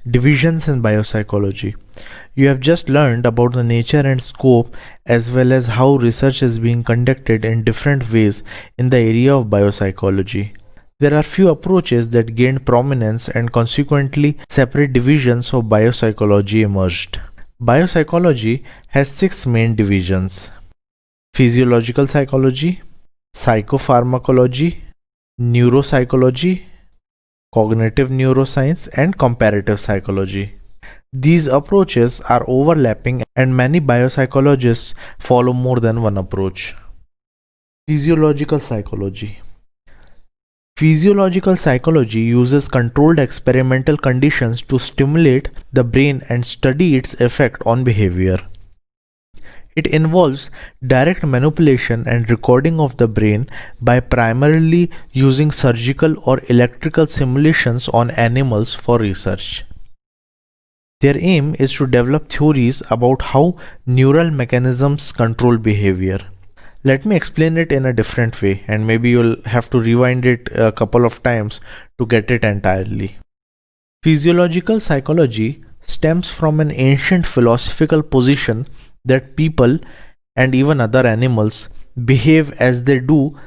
Divisions in biopsychology. You have just learned about the nature and scope as well as how research is being conducted in different ways in the area of biopsychology. There are few approaches that gained prominence and consequently separate divisions of biopsychology emerged. Biopsychology has six main divisions: physiological psychology, psychopharmacology, neuropsychology, cognitive neuroscience, and comparative psychology. These approaches are overlapping, and many biopsychologists follow more than one approach. Physiological psychology. Physiological psychology uses controlled experimental conditions to stimulate the brain and study its effect on behavior. It involves direct manipulation and recording of the brain by primarily using surgical or electrical simulations on animals for research. Their aim is to develop theories about how neural mechanisms control behavior. Let me explain it in a different way, and maybe you'll have to rewind it a couple of times to get it entirely. Physiological psychology stems from an ancient philosophical position that people and even other animals behave as they do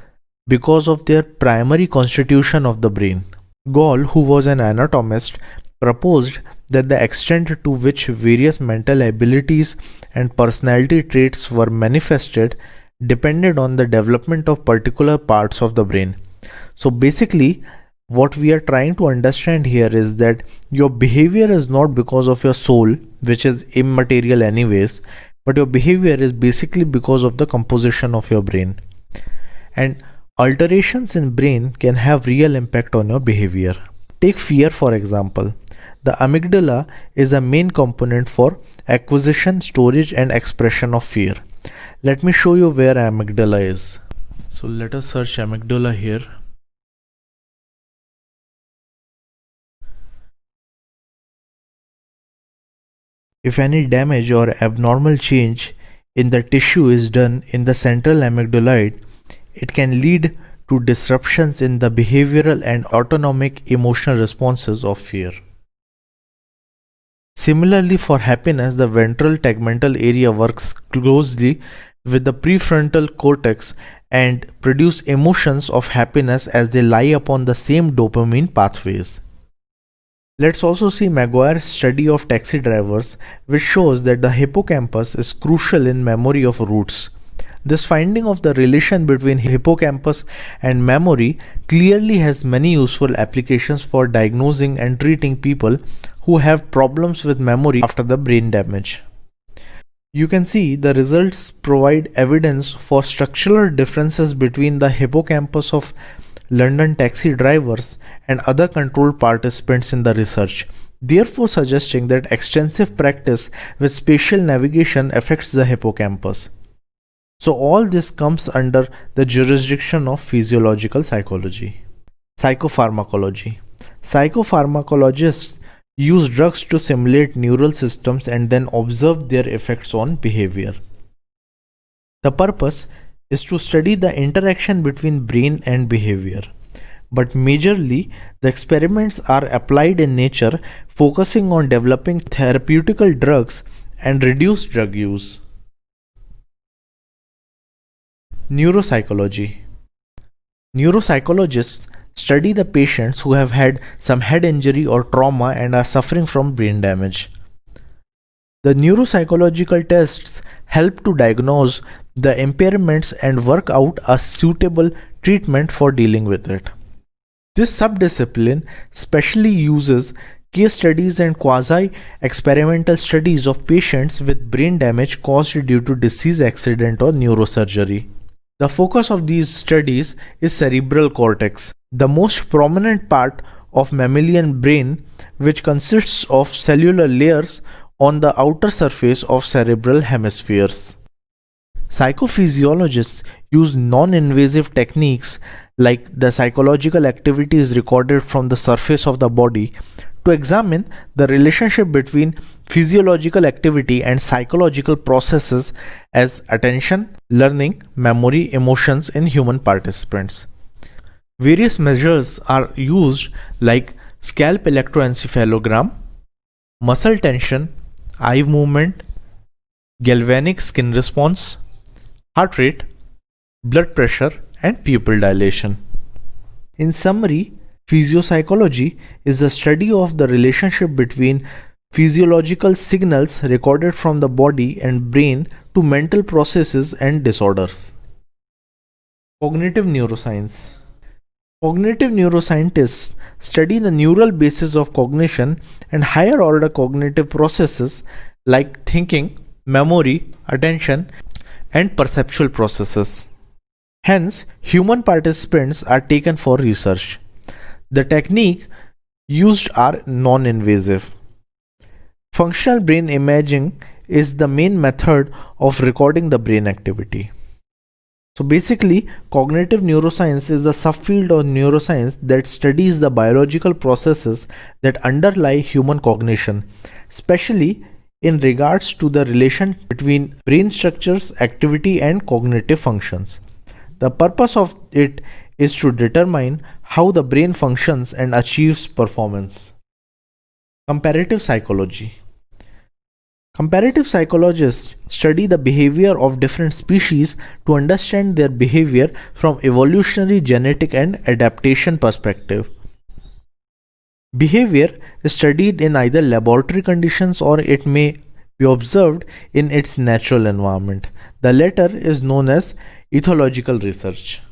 because of their primary constitution of the brain. Gall, who was an anatomist, proposed that the extent to which various mental abilities and personality traits were manifested depended on the development of particular parts of the brain. So basically, what we are trying to understand here is that your behavior is not because of your soul, which is immaterial anyways, but your behavior is basically because of the composition of your brain. And alterations in brain can have real impact on your behavior. Take fear for example. The amygdala is a main component for acquisition, storage, and expression of fear. Let me show you where amygdala is. So let us search amygdala here. If any damage or abnormal change in the tissue is done in the central amygdaloid, it can lead to disruptions in the behavioral and autonomic emotional responses of fear. Similarly, for happiness, the ventral tegmental area works closely with the prefrontal cortex and produce emotions of happiness as they lie upon the same dopamine pathways. Let's also see Maguire's study of taxi drivers, which shows that the hippocampus is crucial in memory of routes. This finding of the relation between hippocampus and memory clearly has many useful applications for diagnosing and treating people who have problems with memory after the brain damage. You can see the results provide evidence for structural differences between the hippocampus of London taxi drivers and other controlled participants in the research, therefore suggesting that extensive practice with spatial navigation affects the hippocampus. So all this comes under the jurisdiction of physiological psychology. Psychopharmacology. Psychopharmacologists use drugs to simulate neural systems and then observe their effects on behavior. The purpose is to study the interaction between brain and behavior. But majorly, the experiments are applied in nature, focusing on developing therapeutical drugs and reduce drug use. Neuropsychology. Neuropsychologists study the patients who have had some head injury or trauma and are suffering from brain damage. The neuropsychological tests help to diagnose the impairments and work out a suitable treatment for dealing with it. This subdiscipline specially uses case studies and quasi-experimental studies of patients with brain damage caused due to disease, accident, or neurosurgery. The focus of these studies is cerebral cortex, the most prominent part of mammalian brain, which consists of cellular layers on the outer surface of cerebral hemispheres. Psychophysiologists use non-invasive techniques like the psychological activities recorded from the surface of the body to examine the relationship between physiological activity and psychological processes as attention, learning, memory, emotions in human participants. Various measures are used like scalp electroencephalogram, muscle tension, eye movement, galvanic skin response, heart rate, blood pressure, and pupil dilation. In summary, physiopsychology is the study of the relationship between physiological signals recorded from the body and brain to mental processes and disorders. Cognitive neuroscience. Cognitive neuroscientists study the neural basis of cognition and higher order cognitive processes like thinking, memory, attention, and perceptual processes. Hence, human participants are taken for research. The technique used are non-invasive. Functional brain imaging is the main method of recording the brain activity. So basically, cognitive neuroscience is a subfield of neuroscience that studies the biological processes that underlie human cognition, especially in regards to the relation between brain structures, activity, and cognitive functions. The purpose of it is to determine how the brain functions and achieves performance. Comparative psychology. Comparative psychologists study the behavior of different species to understand their behavior from evolutionary, genetic, and adaptation perspective. Behavior is studied in either laboratory conditions or it may be observed in its natural environment. The latter is known as ethological research.